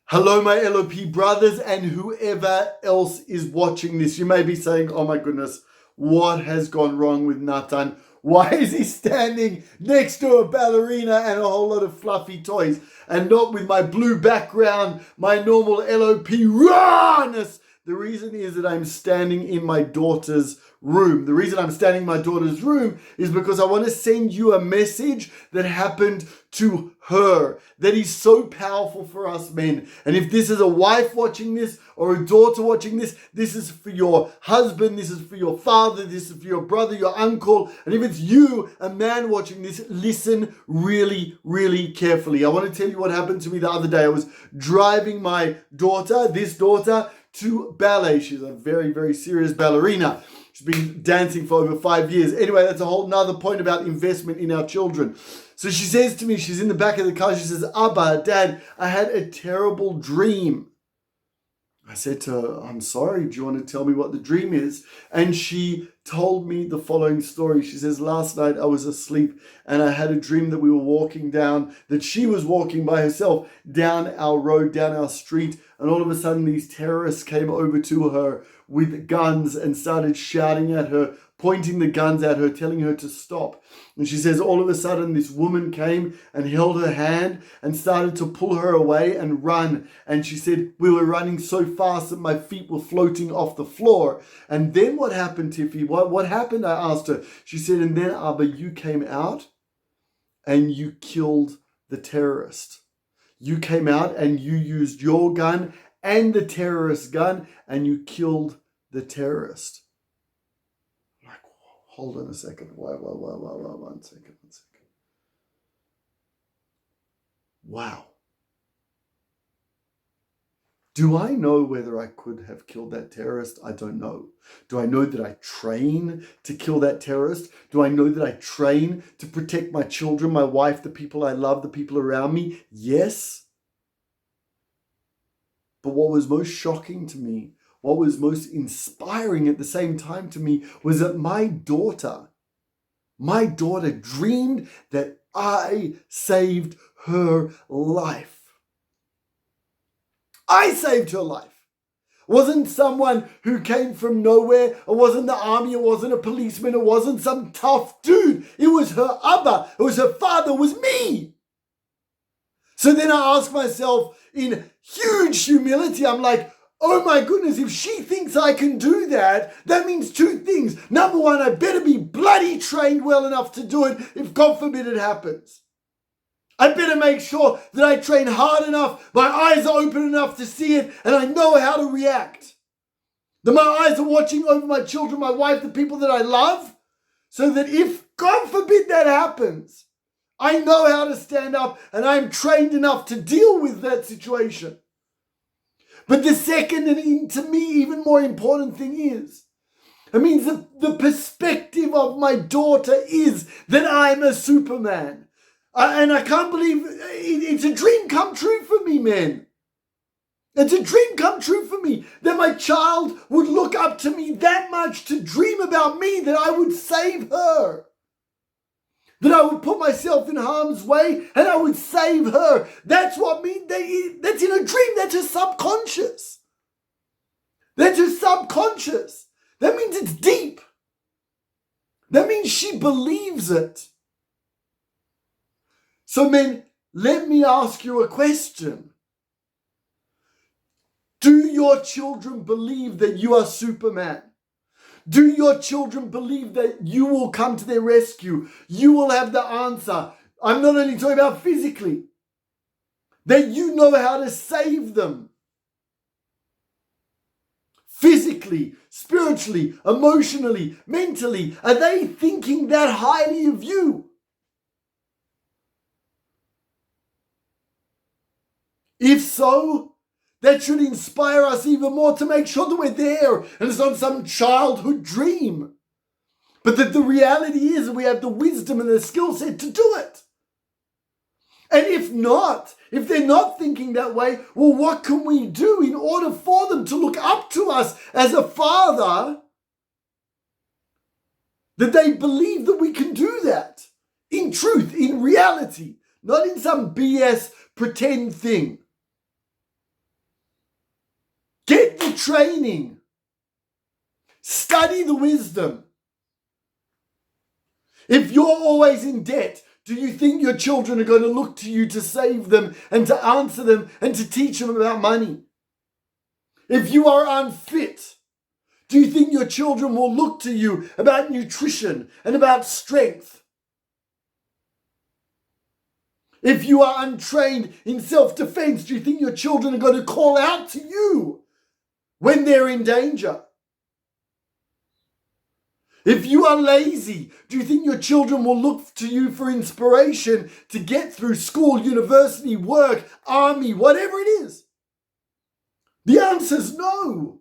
Hello, my LOP brothers, and whoever else is watching this. You may be saying, oh my goodness, what has gone wrong with Nathan? Why is he standing next to a ballerina and a whole lot of fluffy toys and not with my blue background, my normal LOP rawness? The reason is that I'm standing in my daughter's room. The reason I'm standing in my daughter's room is because I want to send you a message that happened to her that is so powerful for us men. And if this is a wife watching this or a daughter watching this, this is for your husband, this is for your father, this is for your brother, your uncle. And if it's you, a man watching this, listen really, really carefully. I want to tell you what happened to me the other day. I was driving my daughter, to ballet. She's a very, very serious ballerina. She's been dancing for over 5 years. Anyway, that's a whole nother point about investment in our children. So she says to me, she's in the back of the car, she says, Abba, Dad, I had a terrible dream. I said to her, I'm sorry, do you want to tell me what the dream is? And she told me the following story. She says, last night I was asleep and I had a dream that we were walking down, that she was walking by herself down our road, down our street, and all of a sudden these terrorists came over to her with guns and started shouting at her, pointing the guns at her, telling her to stop. And she says, all of a sudden, this woman came and held her hand and started to pull her away and run. And she said, we were running so fast that my feet were floating off the floor. And then what happened, Tiffy? What happened? I asked her. She said, and then, Abba, you came out and you killed the terrorist. You came out and you used your gun and the terrorist gun and you killed the terrorist. Hold on a second. One second. Wow. Do I know whether I could have killed that terrorist? I don't know. Do I know that I train to kill that terrorist? Do I know that I train to protect my children, my wife, the people I love, the people around me? Yes. But what was most shocking to me, what was most inspiring at the same time to me, was that my daughter dreamed that I saved her life. I saved her life. It wasn't someone who came from nowhere. It wasn't the army. It wasn't a policeman. It wasn't some tough dude. It was her Abba. It was her father. It was me. So then I ask myself in huge humility, I'm like, oh my goodness, if she thinks I can do that, that means two things. Number one, I better be bloody trained well enough to do it if God forbid it happens. I better make sure that I train hard enough, my eyes are open enough to see it, and I know how to react. That my eyes are watching over my children, my wife, the people that I love, so that if God forbid that happens, I know how to stand up and I'm trained enough to deal with that situation. But the second and to me even more important thing is, it means that the perspective of my daughter is that I'm a Superman. And I can't believe it's a dream come true for me, man. It's a dream come true for me that my child would look up to me that much to dream about me, that I would save her. That I would put myself in harm's way and I would save her. That's what means. That's in a dream. That's a subconscious. That's a subconscious. That means it's deep. That means she believes it. So men, let me ask you a question. Do your children believe that you are Superman? Do your children believe that you will come to their rescue? You will have the answer. I'm not only talking about physically, that you know how to save them. Physically, spiritually, emotionally, mentally, are they thinking that highly of you? If so, that should inspire us even more to make sure that we're there and it's not some childhood dream. But that the reality is we have the wisdom and the skill set to do it. And if not, if they're not thinking that way, well, what can we do in order for them to look up to us as a father, that they believe that we can do that in truth, in reality, not in some BS pretend thing? Get training. Study the wisdom. If you're always in debt, do you think your children are going to look to you to save them and to answer them and to teach them about money? If you are unfit, do you think your children will look to you about nutrition and about strength? If you are untrained in self-defense, do you think your children are going to call out to you when they're in danger? If you are lazy, do you think your children will look to you for inspiration to get through school, university, work, army, whatever it is? The answer is no.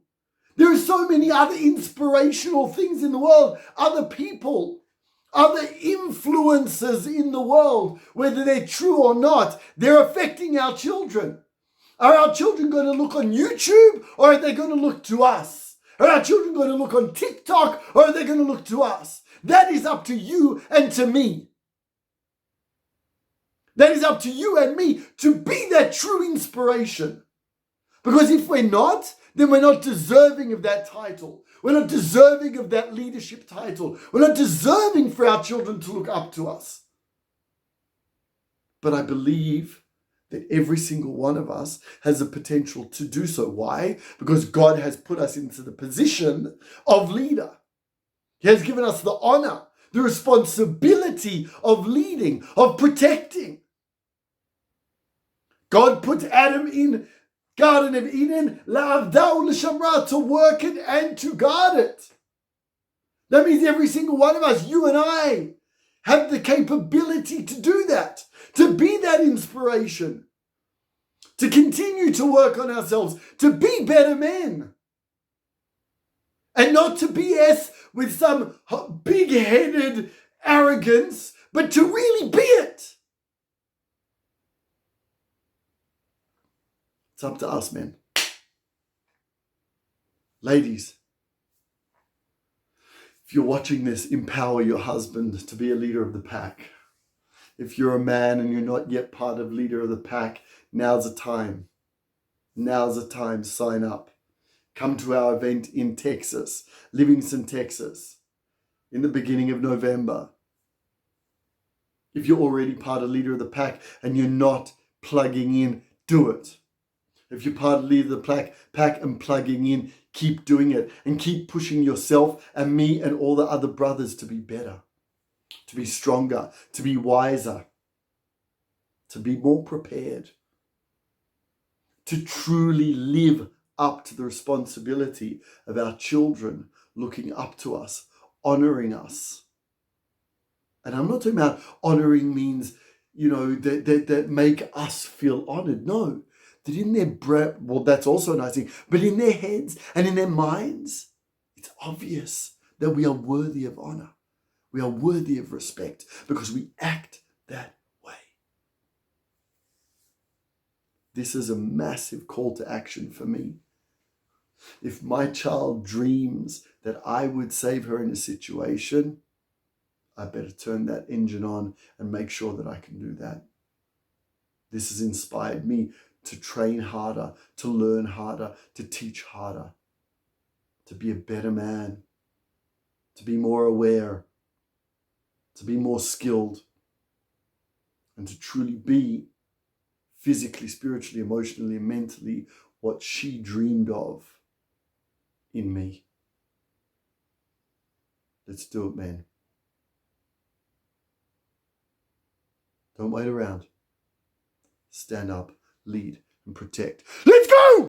There are so many other inspirational things in the world, other people, other influences in the world, whether they're true or not, they're affecting our children. Are our children going to look on YouTube, or are they going to look to us? Are our children going to look on TikTok, or are they going to look to us? That is up to you and to me. That is up to you and me to be that true inspiration. Because if we're not, then we're not deserving of that title. We're not deserving of that leadership title. We're not deserving for our children to look up to us. But I believe that every single one of us has the potential to do so. Why? Because God has put us into the position of leader. He has given us the honor, the responsibility of leading, of protecting. God put Adam in Garden of Eden, la'avda'u l'shamra, to work it and to guard it. That means every single one of us, you and I, have the capability to do that, to be that inspiration, to continue to work on ourselves, to be better men, and not to BS with some big-headed arrogance, but to really be it. It's up to us, men. Ladies, if you're watching this, empower your husband to be a leader of the pack. If you're a man and you're not yet part of leader of the pack, now's the time. Now's the time. Sign up. Come to our event in Texas, Livingston, Texas, in the beginning of November. If you're already part of leader of the pack and you're not plugging in, do it. If you're part of leader of the pack and plugging in, keep doing it and keep pushing yourself and me and all the other brothers to be better, to be stronger, to be wiser, to be more prepared, to truly live up to the responsibility of our children looking up to us, honoring us. And I'm not talking about honoring means, that make us feel honored. No. That in their well, that's also a nice thing, but in their heads and in their minds, it's obvious that we are worthy of honor. We are worthy of respect because we act that way. This is a massive call to action for me. If my child dreams that I would save her in a situation, I better turn that engine on and make sure that I can do that. This has inspired me to train harder, to learn harder, to teach harder, to be a better man, to be more aware, to be more skilled, and to truly be physically, spiritually, emotionally, and mentally what she dreamed of in me. Let's do it, man. Don't wait around. Stand up, lead, and protect. Let's go!